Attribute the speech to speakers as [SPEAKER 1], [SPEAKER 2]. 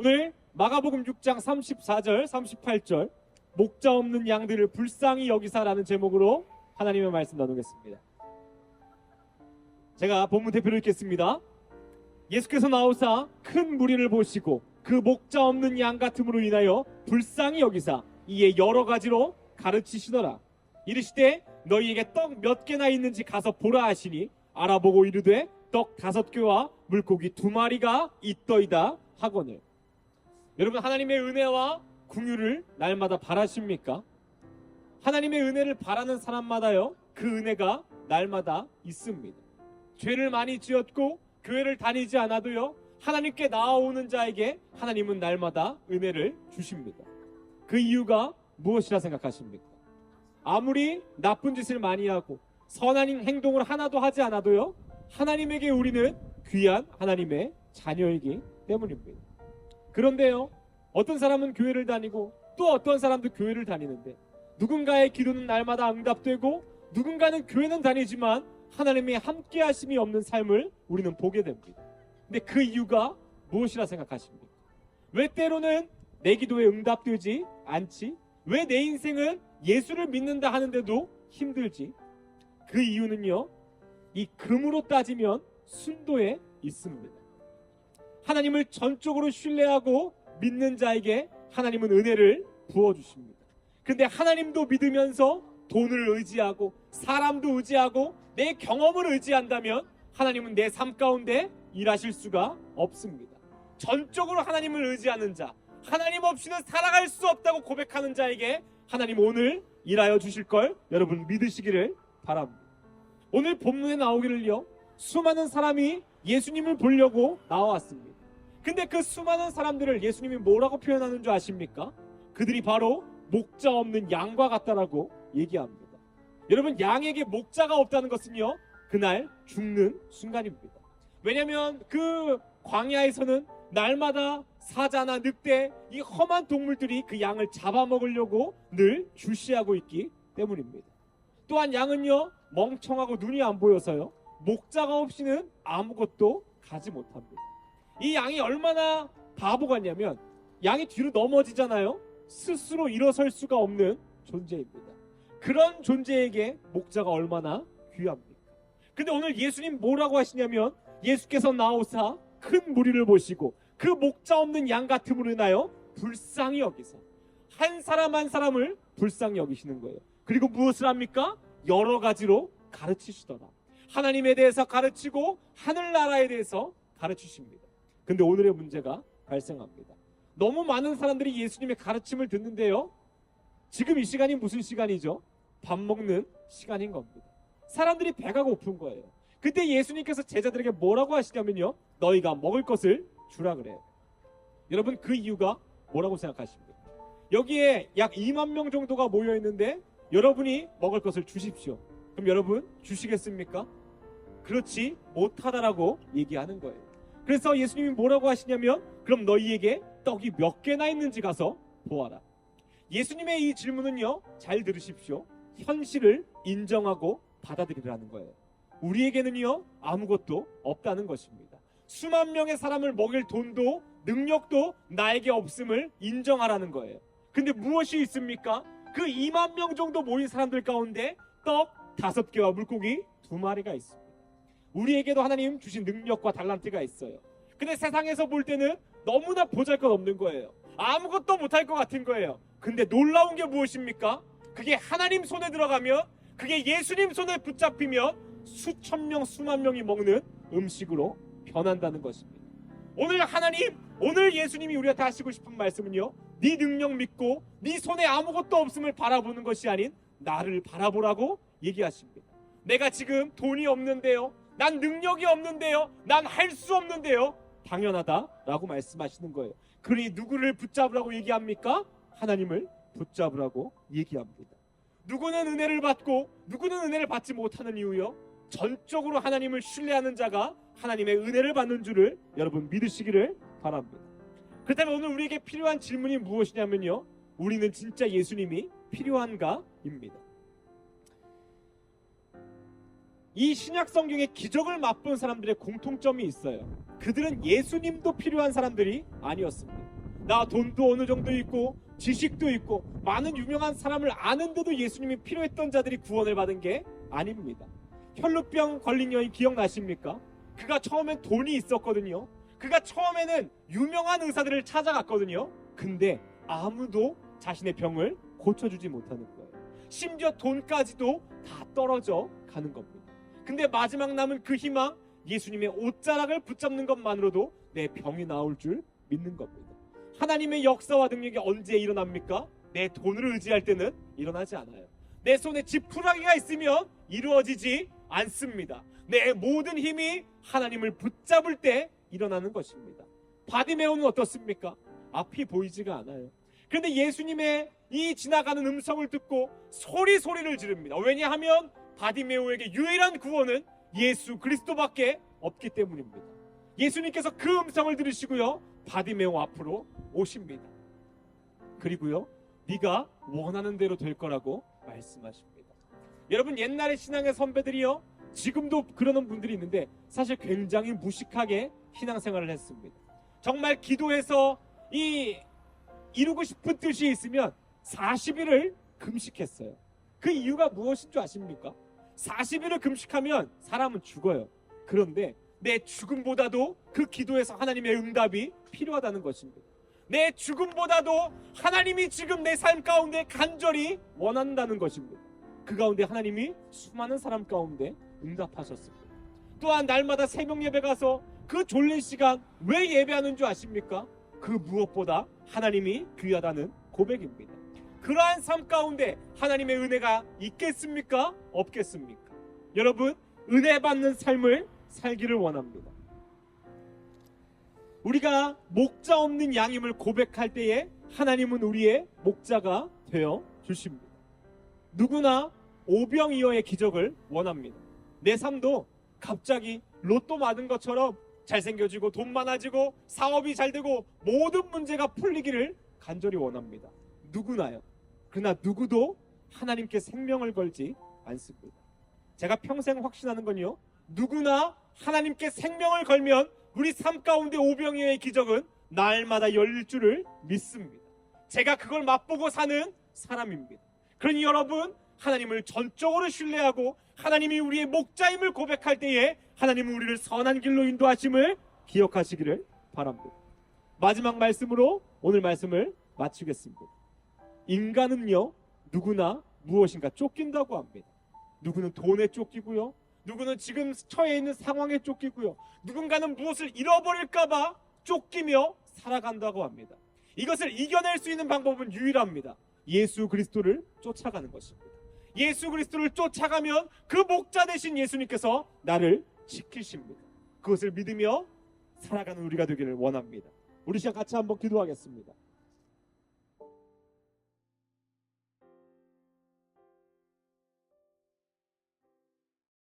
[SPEAKER 1] 오늘 마가복음 6장 34절 38절 목자 없는 양들을 불쌍히 여기사라는 제목으로 하나님의 말씀 나누겠습니다. 제가 본문 대표를 읽겠습니다. 예수께서 나오사 큰 무리를 보시고 그 목자 없는 양 같음으로 인하여 불쌍히 여기사 이에 여러 가지로 가르치시더라. 이르시되 너희에게 떡 몇 개나 있는지 가서 보라 하시니 알아보고 이르되 떡 5개와 물고기 2마리가 있더이다 하거늘. 여러분, 하나님의 은혜와 긍휼을 날마다 바라십니까? 하나님의 은혜를 바라는 사람마다요, 그 은혜가 날마다 있습니다. 죄를 많이 지었고 교회를 다니지 않아도요, 하나님께 나아오는 자에게 하나님은 날마다 은혜를 주십니다. 그 이유가 무엇이라 생각하십니까? 아무리 나쁜 짓을 많이 하고 선한 행동을 하나도 하지 않아도요, 하나님에게 우리는 귀한 하나님의 자녀이기 때문입니다. 그런데요, 어떤 사람은 교회를 다니고 또 어떤 사람도 교회를 다니는데 누군가의 기도는 날마다 응답되고 누군가는 교회는 다니지만 하나님의 함께 하심이 없는 삶을 우리는 보게 됩니다. 근데 그 이유가 무엇이라 생각하십니까? 왜 때로는 내 기도에 응답되지 않지? 왜 내 인생은 예수를 믿는다 하는데도 힘들지? 그 이유는요, 이 금으로 따지면 순도에 있습니다. 하나님을 전적으로 신뢰하고 믿는 자에게 하나님은 은혜를 부어주십니다. 근데 하나님도 믿으면서 돈을 의지하고 사람도 의지하고 내 경험을 의지한다면 하나님은 내 삶 가운데 일하실 수가 없습니다. 전적으로 하나님을 의지하는 자, 하나님 없이는 살아갈 수 없다고 고백하는 자에게 하나님 오늘 일하여 주실 걸 여러분 믿으시기를 바랍니다. 오늘 본문에 나오기를요, 수많은 사람이 예수님을 보려고 나와왔습니다. 근데 그 수많은 사람들을 예수님이 뭐라고 표현하는 줄 아십니까? 그들이 바로 목자 없는 양과 같다라고 얘기합니다. 여러분, 양에게 목자가 없다는 것은요, 그날 죽는 순간입니다. 왜냐하면 그 광야에서는 날마다 사자나 늑대, 이 험한 동물들이 그 양을 잡아먹으려고 늘 주시하고 있기 때문입니다. 또한 양은요, 멍청하고 눈이 안 보여서요, 목자가 없이는 아무것도 가지 못합니다. 이 양이 얼마나 바보 같냐면 양이 뒤로 넘어지잖아요. 스스로 일어설 수가 없는 존재입니다. 그런 존재에게 목자가 얼마나 귀합니까? 근데 오늘 예수님 뭐라고 하시냐면 예수께서 나오사 큰 무리를 보시고 그 목자 없는 양 같음으로 인하여 불쌍히 여기사 한 사람 한 사람을 불쌍히 여기시는 거예요. 그리고 무엇을 합니까? 여러 가지로 가르치시더라. 하나님에 대해서 가르치고 하늘나라에 대해서 가르치십니다. 근데 오늘의 문제가 발생합니다. 너무 많은 사람들이 예수님의 가르침을 듣는데요, 지금 이 시간이 무슨 시간이죠? 밥 먹는 시간인 겁니다. 사람들이 배가 고픈 거예요. 그때 예수님께서 제자들에게 뭐라고 하시냐면요, 너희가 먹을 것을 주라 그래요. 여러분, 그 이유가 뭐라고 생각하십니까? 여기에 약 2만 명 정도가 모여 있는데 여러분이 먹을 것을 주십시오. 그럼 여러분 주시겠습니까? 그렇지 못하다라고 얘기하는 거예요. 그래서 예수님이 뭐라고 하시냐면 그럼 너희에게 떡이 몇 개나 있는지 가서 보아라. 예수님의 이 질문은요, 잘 들으십시오, 현실을 인정하고 받아들이라는 거예요. 우리에게는요, 아무것도 없다는 것입니다. 수만 명의 사람을 먹일 돈도 능력도 나에게 없음을 인정하라는 거예요. 근데 무엇이 있습니까? 그 2만 명 정도 모인 사람들 가운데 떡 5개와 물고기 2마리가 있습니다. 우리에게도 하나님 주신 능력과 달란트가 있어요. 근데 세상에서 볼 때는 너무나 보잘것없는 거예요. 아무것도 못할 것 같은 거예요. 근데 놀라운 게 무엇입니까? 그게 하나님 손에 들어가면, 그게 예수님 손에 붙잡히면 수천 명, 수만 명이 먹는 음식으로 변한다는 것입니다. 오늘 하나님, 오늘 예수님이 우리한테 하시고 싶은 말씀은요, 네 능력 믿고 네 손에 아무것도 없음을 바라보는 것이 아닌 나를 바라보라고 얘기하십니다. 내가 지금 돈이 없는데요, 난 능력이 없는데요, 난 할 수 없는데요, 당연하다라고 말씀하시는 거예요. 그러니 누구를 붙잡으라고 얘기합니까? 하나님을 붙잡으라고 얘기합니다. 누구는 은혜를 받고 누구는 은혜를 받지 못하는 이유요, 전적으로 하나님을 신뢰하는 자가 하나님의 은혜를 받는 줄을 여러분 믿으시기를 바랍니다. 그렇다면 오늘 우리에게 필요한 질문이 무엇이냐면요, 우리는 진짜 예수님이 필요한가입니다. 이 신약 성경의 기적을 맛본 사람들의 공통점이 있어요. 그들은 예수님도 필요한 사람들이 아니었습니다. 나 돈도 어느 정도 있고 지식도 있고 많은 유명한 사람을 아는데도 예수님이 필요했던 자들이 구원을 받은 게 아닙니다. 혈루병 걸린 여인 기억나십니까? 그가 처음엔 돈이 있었거든요. 그가 처음에는 유명한 의사들을 찾아갔거든요. 근데 아무도 자신의 병을 고쳐주지 못하는 거예요. 심지어 돈까지도 다 떨어져 가는 겁니다. 근데 마지막 남은 그 희망, 예수님의 옷자락을 붙잡는 것만으로도 내 병이 나올 줄 믿는 겁니다. 하나님의 역사와 능력이 언제 일어납니까? 내 돈을 의지할 때는 일어나지 않아요. 내 손에 지푸라기가 있으면 이루어지지 않습니다. 내 모든 힘이 하나님을 붙잡을 때 일어나는 것입니다. 바디메오는 어떻습니까? 앞이 보이지가 않아요. 그런데 예수님의 이 지나가는 음성을 듣고 소리를 지릅니다. 왜냐하면 바디메오에게 유일한 구원은 예수 그리스도밖에 없기 때문입니다. 예수님께서 그 음성을 들으시고요, 바디메오 앞으로 오십니다. 그리고요, 네가 원하는 대로 될 거라고 말씀하십니다. 여러분, 옛날의 신앙의 선배들이요, 지금도 그러는 분들이 있는데 사실 굉장히 무식하게 신앙생활을 했습니다. 정말 기도해서 이루고 싶은 뜻이 있으면 40일을 금식했어요. 그 이유가 무엇인 줄 아십니까? 40일을 금식하면 사람은 죽어요. 그런데 내 죽음보다도 그 기도에서 하나님의 응답이 필요하다는 것입니다. 내 죽음보다도 하나님이 지금 내 삶 가운데 간절히 원한다는 것입니다. 그 가운데 하나님이 수많은 사람 가운데 응답하셨습니다. 또한 날마다 새벽 예배 가서 그 졸린 시간 왜 예배하는 줄 아십니까? 그 무엇보다 하나님이 귀하다는 고백입니다. 그러한 삶 가운데 하나님의 은혜가 있겠습니까? 없겠습니까? 여러분, 은혜 받는 삶을 살기를 원합니다. 우리가 목자 없는 양임을 고백할 때에 하나님은 우리의 목자가 되어 주십니다. 누구나 오병이어의 기적을 원합니다. 내 삶도 갑자기 로또 맞은 것처럼 잘생겨지고 돈 많아지고 사업이 잘 되고 모든 문제가 풀리기를 간절히 원합니다. 누구나요. 그러나 누구도 하나님께 생명을 걸지 않습니다. 제가 평생 확신하는 건요, 누구나 하나님께 생명을 걸면 우리 삶 가운데 오병이어의 기적은 날마다 열릴 줄을 믿습니다. 제가 그걸 맛보고 사는 사람입니다. 그러니 여러분, 하나님을 전적으로 신뢰하고 하나님이 우리의 목자임을 고백할 때에 하나님은 우리를 선한 길로 인도하심을 기억하시기를 바랍니다. 마지막 말씀으로 오늘 말씀을 마치겠습니다. 인간은요, 누구나 무엇인가 쫓긴다고 합니다. 누구는 돈에 쫓기고요, 누구는 지금 처해 있는 상황에 쫓기고요, 누군가는 무엇을 잃어버릴까봐 쫓기며 살아간다고 합니다. 이것을 이겨낼 수 있는 방법은 유일합니다. 예수 그리스도를 쫓아가는 것입니다. 예수 그리스도를 쫓아가면 그 목자 되신 예수님께서 나를 지키십니다. 그것을 믿으며 살아가는 우리가 되기를 원합니다. 우리 시간 같이 한번 기도하겠습니다.